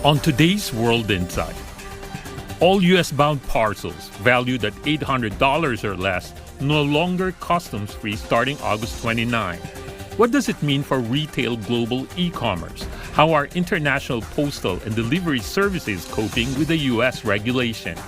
On today's World Insight, all U.S.-bound parcels valued at $800 or less no longer customs-free starting August 29. What does it mean for retail global e-commerce? How are international postal and delivery services coping with the U.S. regulation?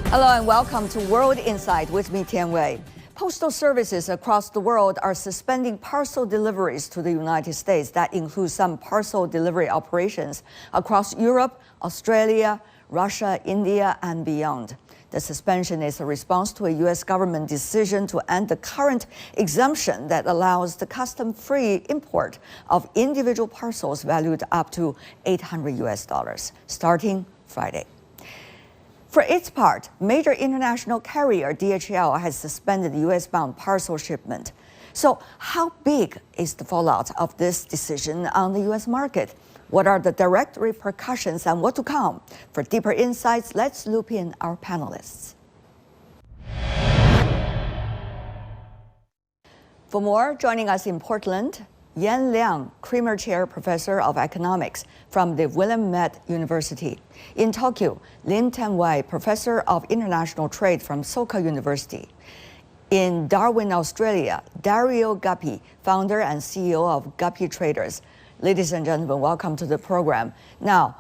Hello and welcome to World Insight with me, Tian Wei. Postal services across the world are suspending parcel deliveries to the United States. That includes some parcel delivery operations across Europe, Australia, Russia, India, and beyond. The suspension is a response to a U.S. government decision to end the current exemption that allows the custom-free import of individual parcels valued up to $800 starting Friday. For its part, major international carrier DHL has suspended U.S.-bound parcel shipment. So how big is the fallout of this decision on the U.S. market? What are the direct repercussions and what to come? For deeper insights, let's loop in our panelists. For more, joining us in Portland, Yan Liang, Creamer Chair Professor of Economics from the Willamette University. In Tokyo, Lim Tan-Wai, Professor of International Trade from Soka University. In Darwin, Australia, Dario Guppi, Founder and CEO of Guppi Traders. Ladies and gentlemen, welcome to the program. Now,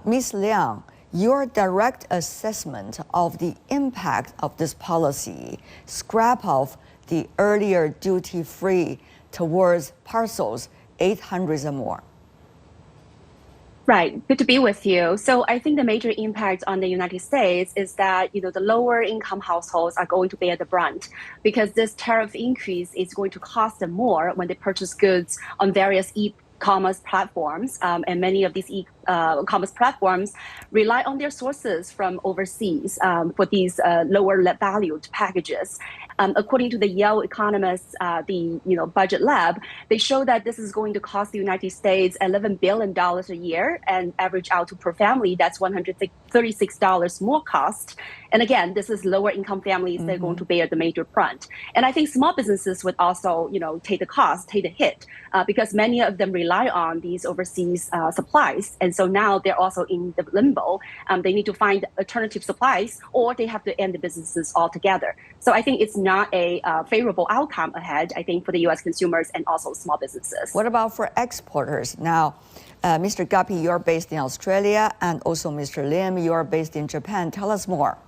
Ms. Liang, your direct assessment of the impact of this policy, scrap off the earlier duty-free towards parcels, 800 and more. Right, good to be with you. So I think the major impact on the United States is that the lower income households are going to bear the brunt because this tariff increase is going to cost them more when they purchase goods on various e-commerce platforms, and many of these e-commerce platforms rely on their sources from overseas for these lower valued packages. According to the Yale economists, the budget lab, they show that this is going to cost the United States $11 billion a year and average out to per family, that's $136 more cost. And again, this is lower income families that are going to bear the major brunt. And I think small businesses would also, take the cost, take the hit, because many of them rely on these overseas supplies. And so now they're also in the limbo. They need to find alternative supplies or they have to end the businesses altogether. So I think it's not a favorable outcome ahead, I think, for the U.S. consumers and also small businesses. What about for exporters? Now, Mr. Guppi, you're based in Australia, and also Mr. Lim, you're based in Japan. Tell us more.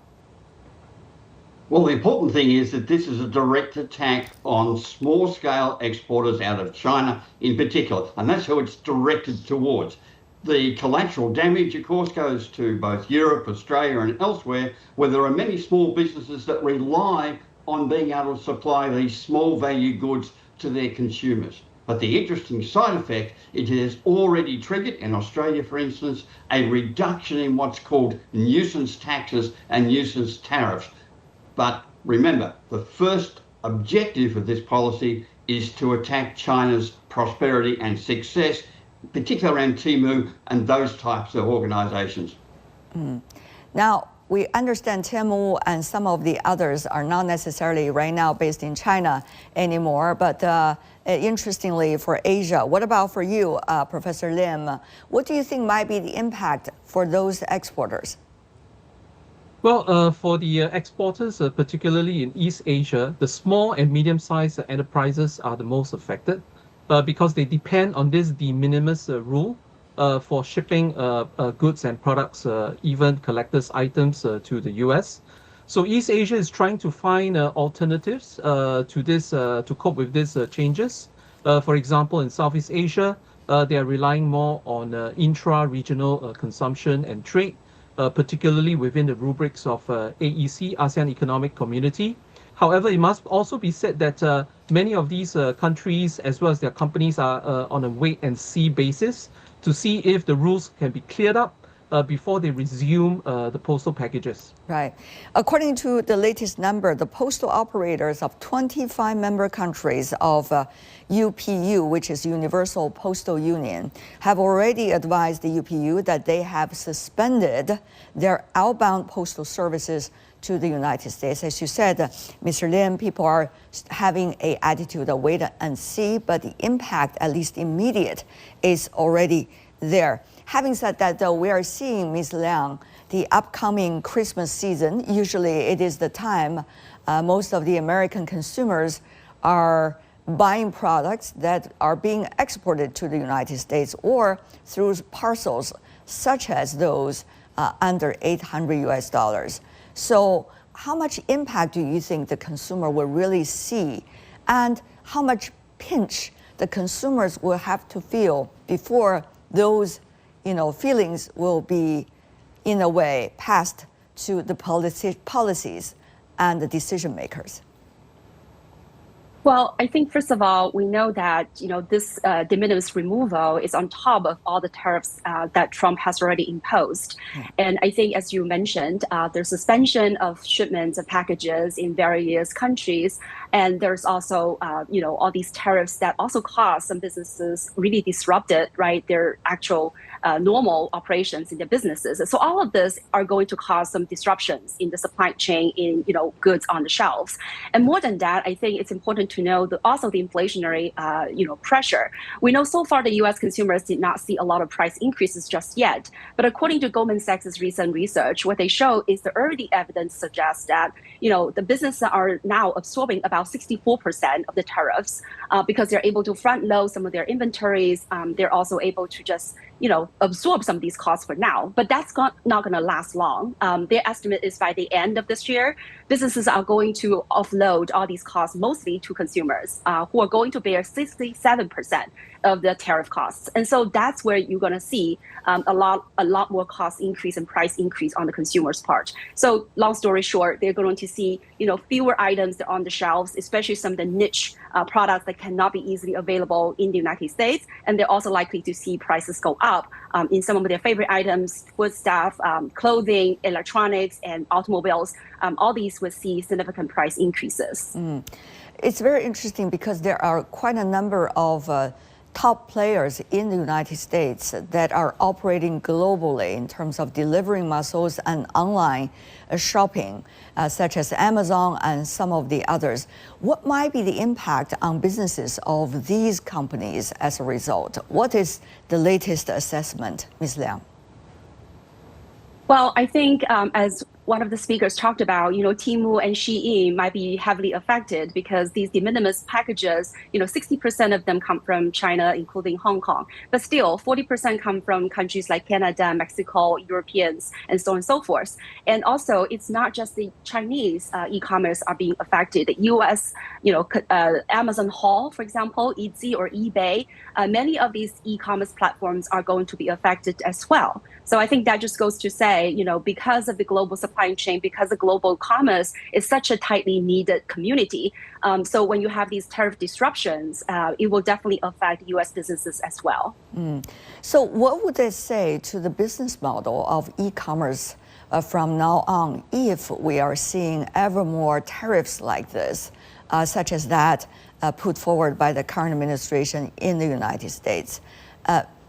Well, the important thing is that this is a direct attack on small-scale exporters out of China in particular, and that's who it's directed towards. The collateral damage, of course, goes to both Europe, Australia, and elsewhere, where there are many small businesses that rely on being able to supply these small value goods to their consumers. But the interesting side effect, it has already triggered, in Australia, for instance, a reduction in what's called nuisance taxes and nuisance tariffs. But remember, the first objective of this policy is to attack China's prosperity and success, particularly around Temu and those types of organizations. Now, we understand Temu and some of the others are not necessarily right now based in China anymore, but interestingly for Asia, what about for you, Professor Lim? What do you think might be the impact for those exporters? Well, for the exporters, particularly in East Asia, the small and medium-sized enterprises are the most affected because they depend on this de minimis rule for shipping goods and products, even collectors' items to the US. So East Asia is trying to find alternatives to this to cope with these changes. For example, in Southeast Asia, they are relying more on intra-regional consumption and trade, particularly within the rubrics of AEC, ASEAN Economic Community. However, it must also be said that many of these countries, as well as their companies, are on a wait-and-see basis to see if the rules can be cleared up before they resume the postal packages. Right. According to the latest number, the postal operators of 25 member countries of UPU, which is Universal Postal Union, have already advised the UPU that they have suspended their outbound postal services to the United States. As you said, Mr. Lin, people are having an attitude of wait and see, but the impact, at least immediate, is already there. Having said that, though, we are seeing, Ms. Liang, the upcoming Christmas season. Usually it is the time most of the American consumers are buying products that are being exported to the United States or through parcels, such as those under $800. So how much impact do you think the consumer will really see, and how much pinch the consumers will have to feel before those feelings will be, in a way, passed to the policies and the decision makers? Well, I think first of all, we know that this de minimis removal is on top of all the tariffs that Trump has already imposed, and I think, as you mentioned, there's suspension of shipments of packages in various countries, and there's also all these tariffs that also cause some businesses really disrupted, right, their actual normal operations in their businesses. So all of this are going to cause some disruptions in the supply chain, in goods on the shelves. And more than that, I think it's important to know that also the inflationary pressure. We know so far the U.S. consumers did not see a lot of price increases just yet, but according to Goldman Sachs' recent research, what they show is the early evidence suggests that the businesses are now absorbing about 64% of the tariffs because they're able to front load some of their inventories. They're also able to just absorb some of these costs for now, but that's not going to last long. Their estimate is by the end of this year, businesses are going to offload all these costs mostly to consumers who are going to bear 67% of the tariff costs. And so that's where you're going to see a lot more cost increase and price increase on the consumer's part. So long story short, they're going to see fewer items that are on the shelves, especially some of the niche products that cannot be easily available in the United States. And they're also likely to see prices go up in some of their favorite items, foodstuff, clothing, electronics, and automobiles. All these will see significant price increases. It's very interesting because there are quite a number of top players in the United States that are operating globally in terms of delivering muscles and online shopping, such as Amazon and some of the others. What might be the impact on businesses of these companies as a result? What is the latest assessment, Ms. Liang? Well, I think as one of the speakers talked about, Temu and Shein might be heavily affected because these de minimis packages, 60% of them come from China, including Hong Kong. But still, 40% come from countries like Canada, Mexico, Europeans, and so on and so forth. And also, it's not just the Chinese e-commerce are being affected. The U.S., Amazon Haul, for example, Etsy or eBay, many of these e-commerce platforms are going to be affected as well. So I think that just goes to say, because of the global supply chain, because the global commerce is such a tightly needed community. So when you have these tariff disruptions, it will definitely affect U.S. businesses as well. So what would they say to the business model of e-commerce from now on if we are seeing ever more tariffs like this, such as that put forward by the current administration in the United States?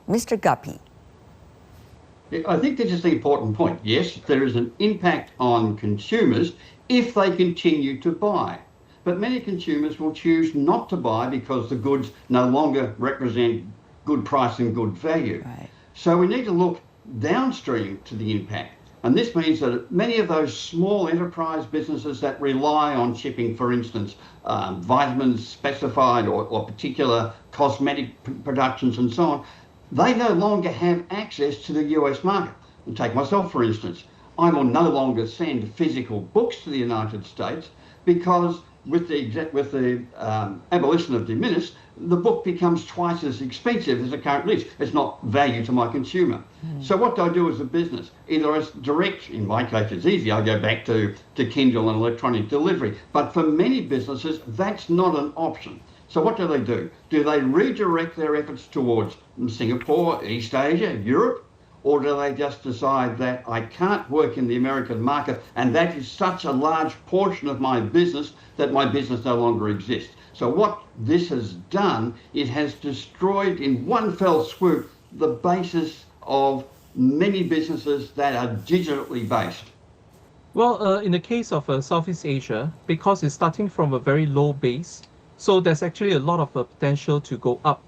Mr. Guppy. I think this is the important point. Yes, there is an impact on consumers if they continue to buy. But many consumers will choose not to buy because the goods no longer represent good price and good value. Right. So we need to look downstream to the impact. And this means that many of those small enterprise businesses that rely on shipping, for instance, vitamins specified or particular cosmetic productions and so on, they no longer have access to the US market. And take myself, for instance. I will no longer send physical books to the United States because with the abolition of de minimis, the book becomes twice as expensive as it currently is. It's not value to my consumer. So what do I do as a business? Either as direct, in my case it's easy, I go back to Kindle and electronic delivery. But for many businesses, that's not an option. So what do? Do they redirect their efforts towards Singapore, East Asia, Europe? Or do they just decide that I can't work in the American market and that is such a large portion of my business that my business no longer exists? So what this has done, it has destroyed in one fell swoop the basis of many businesses that are digitally based. Well, in the case of Southeast Asia, because it's starting from a very low base, so there's actually a lot of potential to go up,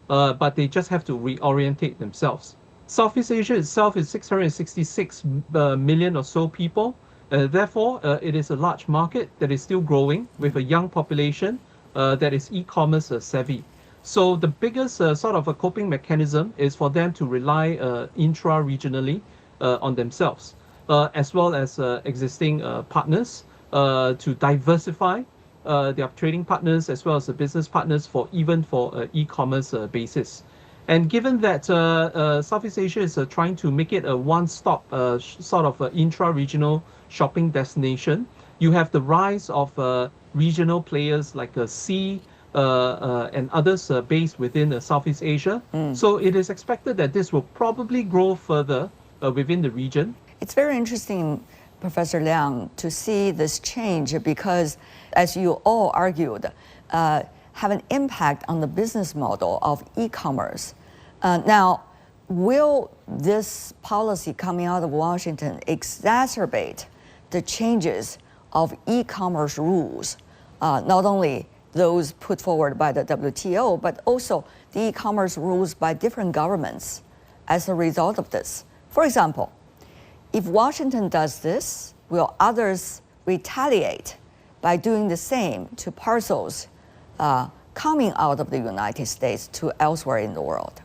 but they just have to reorientate themselves. Southeast Asia itself is 666 million or so people. Therefore, it is a large market that is still growing with a young population that is e-commerce savvy. So the biggest sort of a coping mechanism is for them to rely intra-regionally on themselves, as well as existing partners to diversify their trading partners as well as the business partners for even for e-commerce basis. And given that Southeast Asia is trying to make it a one-stop sort of intra-regional shopping destination, you have the rise of regional players like Sea and others based within Southeast Asia. So it is expected that this will probably grow further within the region. It's very interesting, Professor Liang, to see this change because, as you all argued, have an impact on the business model of e-commerce. Now, will this policy coming out of Washington exacerbate the changes of e-commerce rules, not only those put forward by the WTO, but also the e-commerce rules by different governments as a result of this? For example, if Washington does this, will others retaliate by doing the same to parcels coming out of the United States to elsewhere in the world?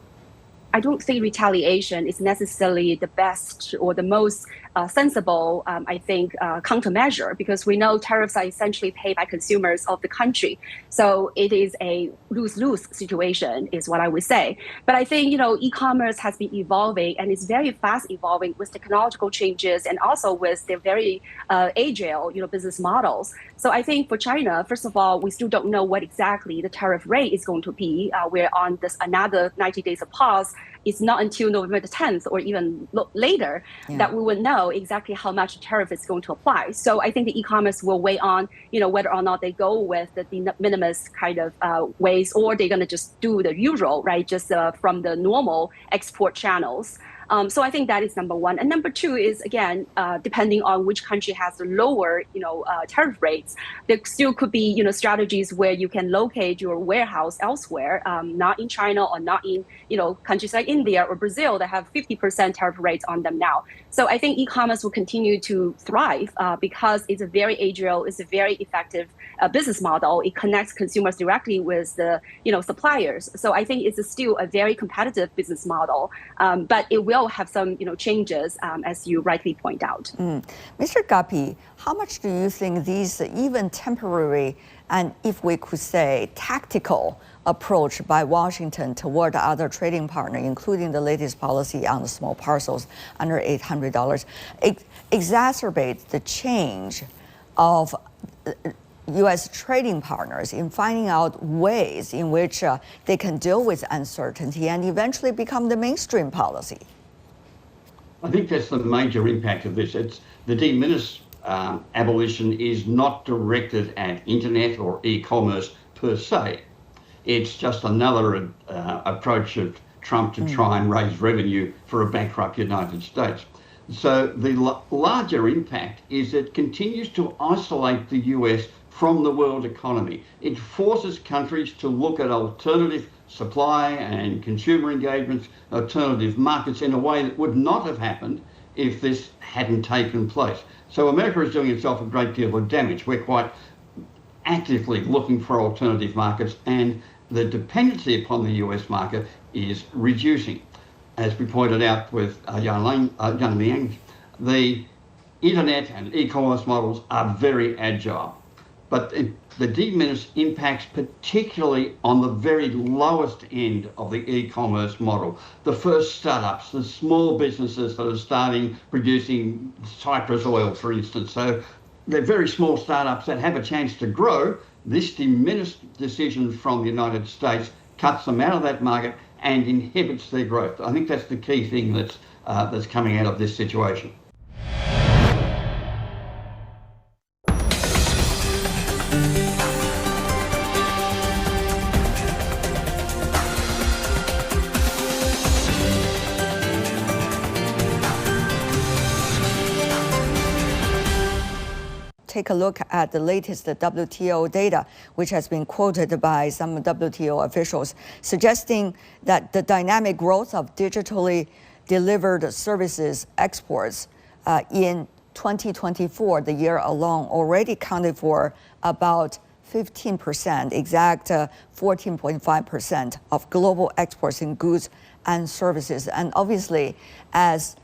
I don't think retaliation is necessarily the best or the most sensible, countermeasure, because we know tariffs are essentially paid by consumers of the country. So it is a lose-lose situation, is what I would say. But I think, e-commerce has been evolving and is very fast evolving with technological changes and also with their very agile, business models. So I think for China, first of all, we still don't know what exactly the tariff rate is going to be. We're on this another 90 days of pause. It's not until November the 10th or even later that we will know exactly how much tariff is going to apply. So I think the e-commerce will weigh on, whether or not they go with the de minimis kind of ways, or they're going to just do the usual, right, just from the normal export channels. So I think that is number one. And number two is, again, depending on which country has the lower, tariff rates, there still could be, strategies where you can locate your warehouse elsewhere, not in China or not in, countries like India or Brazil that have 50% tariff rates on them now. So I think e-commerce will continue to thrive because it's a very agile, it's a very effective business model. It connects consumers directly with the, suppliers. So I think it's still a very competitive business model, but it will have some changes, as you rightly point out. Mr. Gapi, how much do you think these even temporary and, if we could say, tactical approach by Washington toward other trading partners, including the latest policy on the small parcels under $800, exacerbate the change of U.S. trading partners in finding out ways in which they can deal with uncertainty and eventually become the mainstream policy? I think that's the major impact of this. It's the de minimis abolition is not directed at internet or e-commerce per se. It's just another approach of Trump to try and raise revenue for a bankrupt United States. So the larger impact is it continues to isolate the US from the world economy. It forces countries to look at alternative supply and consumer engagements, alternative markets in a way that would not have happened if this hadn't taken place. So America is doing itself a great deal of damage. We're quite actively looking for alternative markets, and the dependency upon the US market is reducing. As we pointed out with Yan Liang, the internet and e-commerce models are very agile. But the de minimis impacts particularly on the very lowest end of the e-commerce model. The first startups, the small businesses that are starting producing cypress oil, for instance. So they're very small startups that have a chance to grow. This de minimis decision from the United States cuts them out of that market and inhibits their growth. I think that's the key thing that's coming out of this situation. take a look at the latest WTO data, which has been quoted by some WTO officials, suggesting that the dynamic growth of digitally delivered services exports in 2024, the year alone, already accounted for about 15%, exact 14.5% of global exports in goods and services. And obviously, as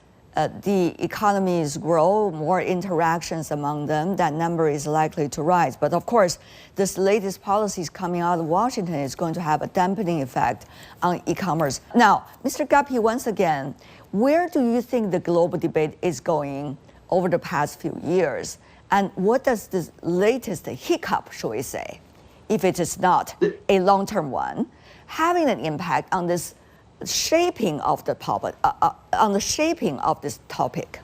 the economies grow, more interactions among them, that number is likely to rise. But of course, this latest policies coming out of Washington is going to have a dampening effect on e-commerce. Now, Mr. Guppy, once again, where do you think the global debate is going over the past few years? And what does this latest hiccup, shall we say, if it is not a long-term one, having an impact on this shaping of the topic, on the shaping of this topic?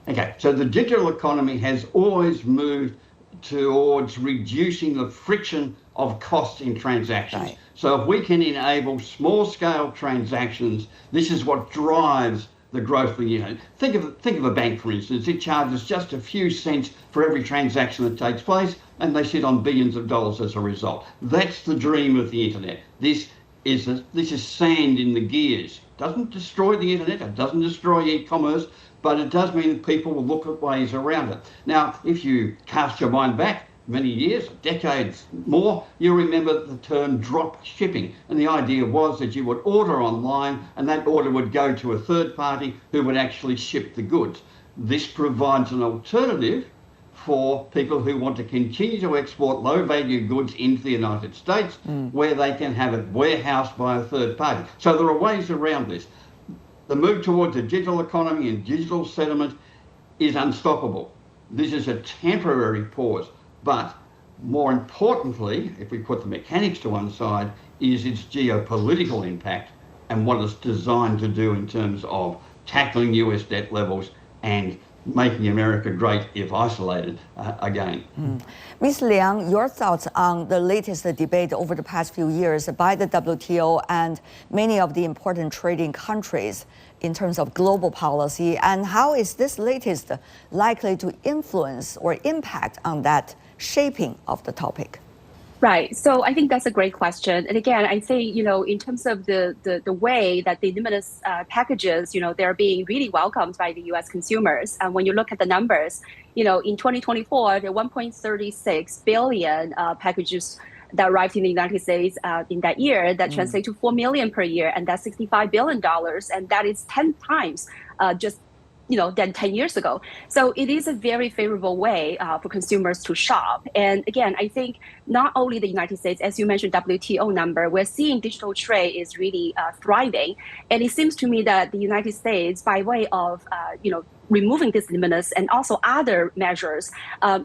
Okay, so the digital economy has always moved towards reducing the friction of costs in transactions. Right. So if we can enable small-scale transactions, this is what drives the growth of the unit. Think of a bank, for instance. It charges just a few cents for every transaction that takes place, and they sit on billions of dollars as a result. That's the dream of the internet. This is sand in the gears. It doesn't destroy the internet, it doesn't destroy e-commerce, but it does mean that people will look at ways around it. Now, if you cast your mind back many years, decades more, you remember the term drop shipping. And the idea was that you would order online and that order would go to a third party who would actually ship the goods. This provides an alternative for people who want to continue to export low-value goods into the United States, where they can have it warehoused by a third party. So there are ways around this. The move towards a digital economy and digital settlement is unstoppable. This is a temporary pause, but more importantly, if we put the mechanics to one side, is its geopolitical impact and what it's designed to do in terms of tackling US debt levels and making America great if isolated again. Ms. Liang, your thoughts on the latest debate over the past few years by the WTO and many of the important trading countries in terms of global policy, and how is this latest likely to influence or impact on that shaping of the topic? Right. So I think that's a great question. And again, I think, in terms of the way that the stimulus packages, they're being really welcomed by the U.S. consumers. And when you look at the numbers, in 2024, the 1.36 billion packages that arrived in the United States in that year, that translate to 4 million per year, and that's $65 billion. And that is 10 times than 10 years ago. So it is a very favorable way for consumers to shop. And again, I think not only the United States, as you mentioned, WTO number, we're seeing digital trade is really thriving. And it seems to me that the United States, by way of, removing this stimulus and also other measures,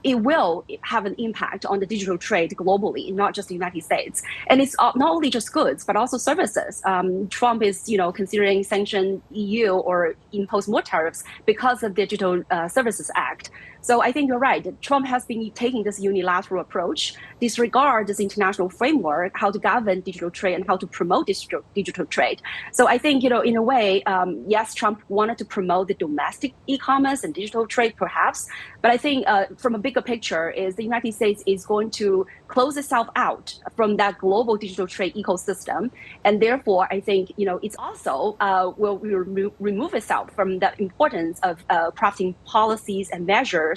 it will have an impact on the digital trade globally, not just the United States. And it's not only just goods, but also services. Trump is, considering sanction EU or impose more tariffs because of Digital Services Act. So I think you're right. Trump has been taking this unilateral approach, disregard this international framework, how to govern digital trade and how to promote digital trade. So I think, in a way, yes, Trump wanted to promote the domestic e-commerce and digital trade, perhaps. But I think from a bigger picture is the United States is going to close itself out from that global digital trade ecosystem. And therefore, I think, it's also will remove itself from the importance of crafting policies and measures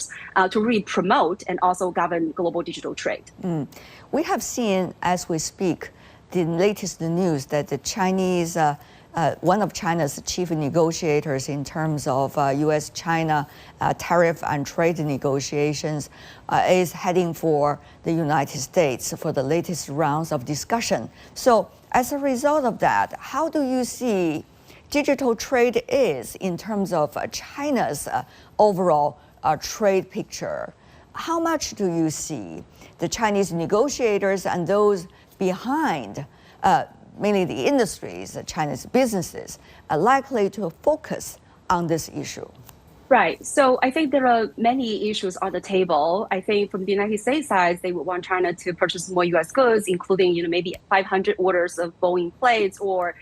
to really promote and also govern global digital trade. We have seen, as we speak, the latest news that the Chinese, one of China's chief negotiators in terms of U.S.-China tariff and trade negotiations is heading for the United States for the latest rounds of discussion. So as a result of that, how do you see digital trade is in terms of China's overall trade picture? How much do you see the Chinese negotiators and those behind, mainly the industries, China's businesses, are likely to focus on this issue? Right. So I think there are many issues on the table. I think from the United States side, they would want China to purchase more U.S. goods, including, maybe 500 orders of Boeing plates or,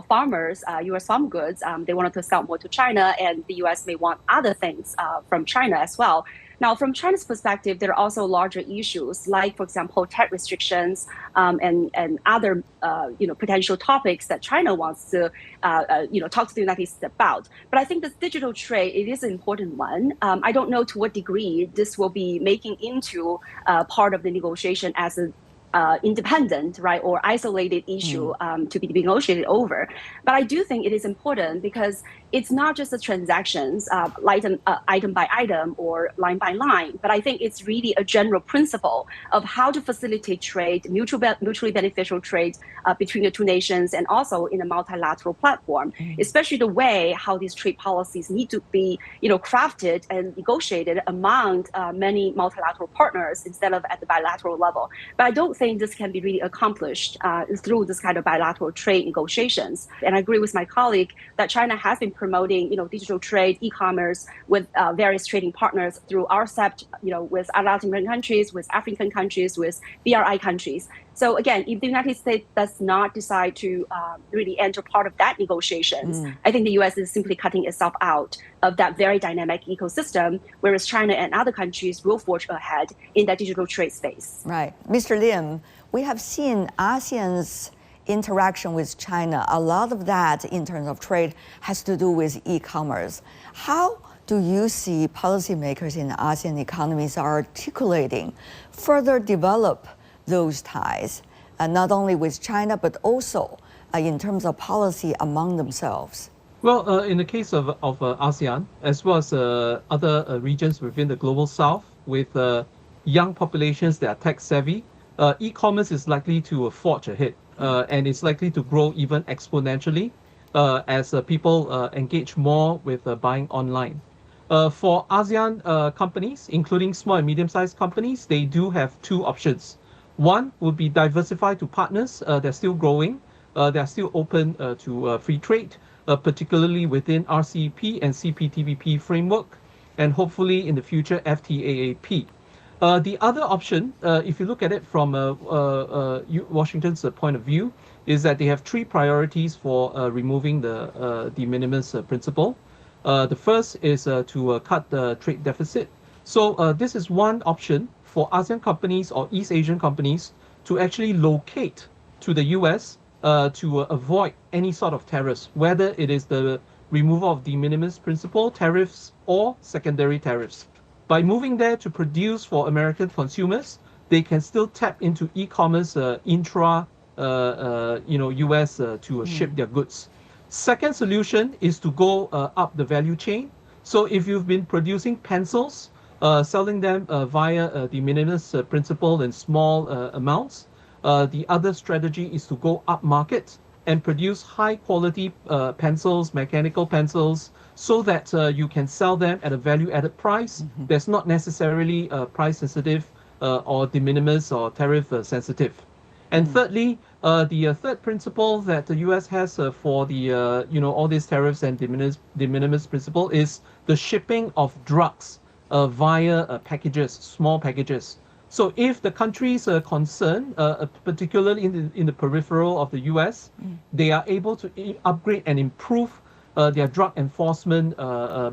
farmers, U.S. farm goods. They wanted to sell more to China, and the U.S. may want other things from China as well. Now, from China's perspective, there are also larger issues, like, for example, tariff restrictions and other potential topics that China wants to talk to the United States about. But I think this digital trade, it is an important one. I don't know to what degree this will be making into part of the negotiation as a independent, right, or isolated issue to be negotiated over. But I do think it is important because it's not just the transactions, item by item or line by line, but I think it's really a general principle of how to facilitate trade, mutually beneficial trade between the two nations and also in a multilateral platform, especially the way how these trade policies need to be crafted and negotiated among many multilateral partners instead of at the bilateral level. But I don't think this can be really accomplished through this kind of bilateral trade negotiations. And I agree with my colleague that China has been promoting, digital trade, e-commerce with various trading partners through RCEP, with Latin American countries, with African countries, with BRI countries. So again, if the United States does not decide to really enter part of that negotiations, I think the U.S. is simply cutting itself out of that very dynamic ecosystem, whereas China and other countries will forge ahead in that digital trade space. Right. Mr. Lim, we have seen ASEAN's interaction with China. A lot of that in terms of trade has to do with e-commerce. How do you see policymakers in ASEAN economies are articulating further develop those ties, not only with China, but also in terms of policy among themselves? Well, in the case of ASEAN, as well as other regions within the global south, with young populations that are tech savvy, e-commerce is likely to forge ahead, and it's likely to grow even exponentially as people engage more with buying online. For ASEAN companies, including small and medium-sized companies, they do have two options. One would be diversify to partners. They're still growing. They're still open to free trade, particularly within RCEP and CPTPP framework, and hopefully in the future FTAAP. The other option, if you look at it from Washington's point of view, is that they have three priorities for removing the de minimis principle. The first is to cut the trade deficit. So this is one option for ASEAN companies or East Asian companies to actually locate to the US to avoid any sort of tariffs, whether it is the removal of de minimis principle tariffs or secondary tariffs. By moving there to produce for American consumers, they can still tap into e-commerce intra US to ship their goods. Second solution is to go up the value chain. So if you've been producing pencils, selling them via de minimis principle in small amounts, the other strategy is to go up market and produce high quality pencils, mechanical pencils, so that you can sell them at a value added price that's not necessarily price sensitive or de minimis or tariff sensitive. And thirdly, the third principle that the US has for the all these tariffs and de minimis principle is the shipping of drugs via packages, small packages. So if the countries are concerned, particularly in the peripheral of the US, they are able to upgrade and improve their drug enforcement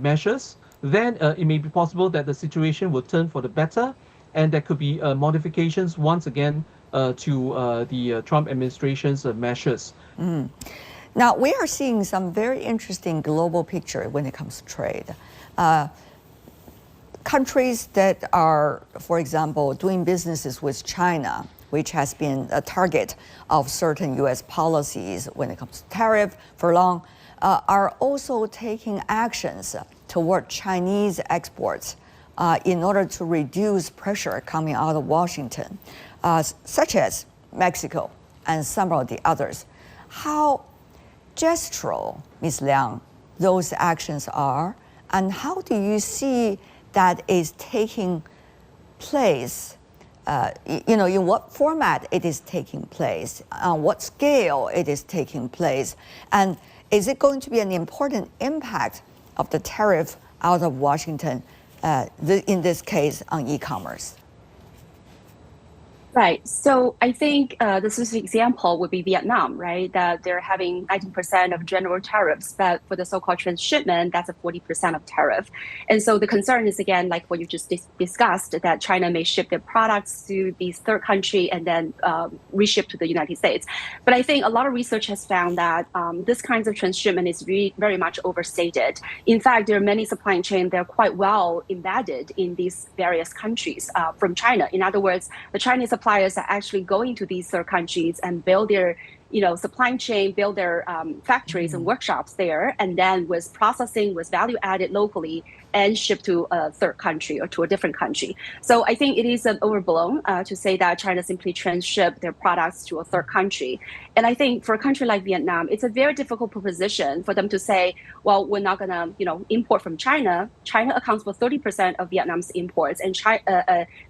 measures, then it may be possible that the situation will turn for the better, and there could be modifications once again to the Trump administration's measures. Now, we are seeing some very interesting global picture when it comes to trade. Countries that are, for example, doing businesses with China, which has been a target of certain US policies when it comes to tariff for long, are also taking actions toward Chinese exports in order to reduce pressure coming out of Washington, such as Mexico and some of the others. How gestural, Ms. Liang, those actions are, and how do you see that is taking place? In what format it is taking place, on what scale it is taking place, and is it going to be an important impact of the tariff out of Washington, in this case on e-commerce? Right. So I think the specific example would be Vietnam, right? That they're having 19% of general tariffs, but for the so-called transshipment, that's a 40% of tariff. And so the concern is, again, like what you just discussed, that China may ship their products to these third country and then reship to the United States. But I think a lot of research has found that this kinds of transshipment is really very much overstated. In fact, there are many supply chains that are quite well embedded in these various countries from China. In other words, the Chinese suppliers are actually going to these third countries and build their supply chain, build their factories and workshops there, and then with processing, with value added locally, and ship to a third country or to a different country. So I think it is overblown to say that China simply transship their products to a third country. And I think for a country like Vietnam, it's a very difficult proposition for them to say, well, we're not going to import from China. China accounts for 30% of Vietnam's imports, and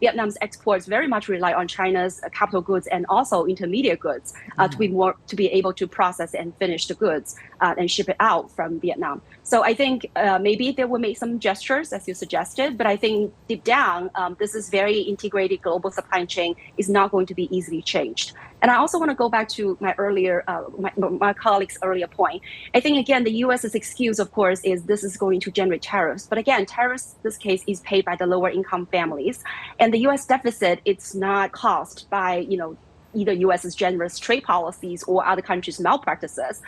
Vietnam's exports very much rely on China's capital goods and also intermediate goods to be able to process and finish the goods and ship it out from Vietnam. So I think maybe they will make some gestures, as you suggested, but I think deep down, this is very integrated global supply chain is not going to be easily changed. And I also want to go back to my colleague's earlier point. I think, again, the U.S.'s excuse, of course, is this is going to generate tariffs. But again, tariffs, in this case, is paid by the lower income families. And the U.S. deficit, it's not caused by, either U.S.'s generous trade policies or other countries' malpractices.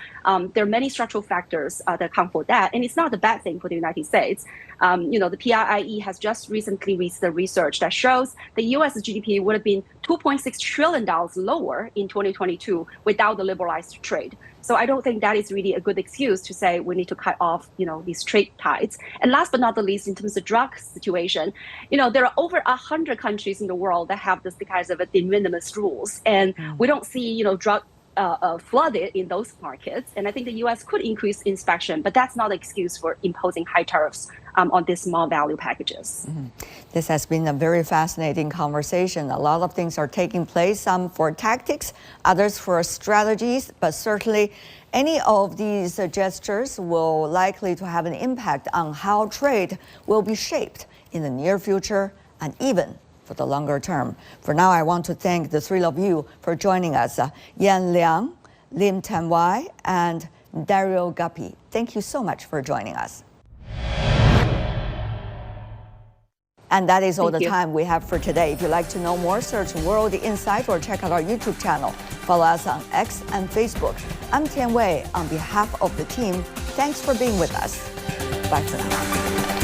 There are many structural factors that account for that, and it's not a bad thing for the United States. The PIIE has just recently released the research that shows the U.S. GDP would have been $2.6 trillion lower in 2022 without the liberalized trade. So I don't think that is really a good excuse to say we need to cut off, these trade ties. And last but not the least, in terms of drug situation, there are over 100 countries in the world that have this kinds of de minimis rules, and we don't see, drug flooded in those markets. And I think the U.S. could increase inspection, but that's not an excuse for imposing high tariffs on these small value packages. This has been a very fascinating conversation. A lot of things are taking place, some for tactics, others for strategies, but certainly any of these gestures will likely to have an impact on how trade will be shaped in the near future and even for the longer term. For now, I want to thank the three of you for joining us, Yan Liang, Lim Tan-Wai, and Dario Guppy. Thank you so much for joining us. And that is all the time we have for today. If you'd like to know more, search World Insight or check out our YouTube channel. Follow us on X and Facebook. I'm Tian Wei. On behalf of the team, thanks for being with us. Bye for now.